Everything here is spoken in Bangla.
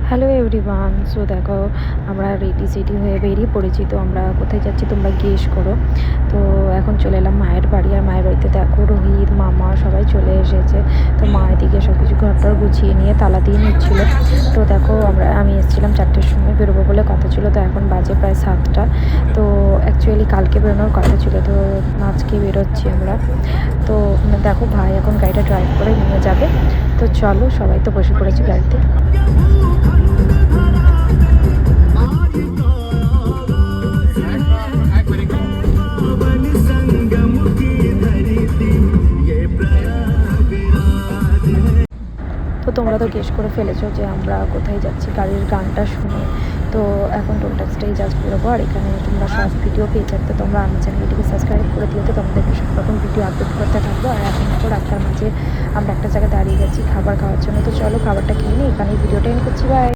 Hello everyone. সো দেখো, আমরা রেডি সেডি হয়ে বেরিয়ে পড়েছি। তো আমরা কোথায় যাচ্ছি তোমরা গেস করো। তো এখন চলে এলাম মায়ের বাড়ি। আর মায়ের বাড়িতে দেখো রোহিত মামা সবাই চলে এসেছে। তো মা এদিকে সব কিছু ঘরটার গুছিয়ে নিয়ে তালা দিয়ে নিচ্ছিলো। তো দেখো আমি এসেছিলাম 4টের সময়, বেরোবো বলে কথা ছিল। তো এখন বাজে প্রায় 7টা। তো অ্যাকচুয়ালি কালকে বেরোনোর কথা ছিল, তো আজকে বেরোচ্ছি আমরা। তো দেখো ভাই এখন গাড়িটা ড্রাইভ করে নিয়ে যাবে। তো চলো, সবাই তো বসে পড়েছি গাড়িতে। তো তোমরা তো গেস করে ফেলেছো যে আমরা কোথায় যাচ্ছি গাড়ির গানটা শুনে। তো এখন টোল ট্যাক্সটাই জাস্ট বেরোবো। আর এখানে তোমরা সব ভিডিও পেয়ে যাবে। তোমরা আমার চ্যানেলটিকে সাবস্ক্রাইব করে দিও, তো তোমাদেরকে সব রকম ভিডিও আপলোড করতে থাকবো। আর এখন তো রাস্তার মাঝে আমরা একটা জায়গায় দাঁড়িয়ে গেছি খাবার খাওয়ার জন্য। তো চলো খাবারটা খেয়ে নিই, এখানেই ভিডিওটা এন্ড করছি। বাই।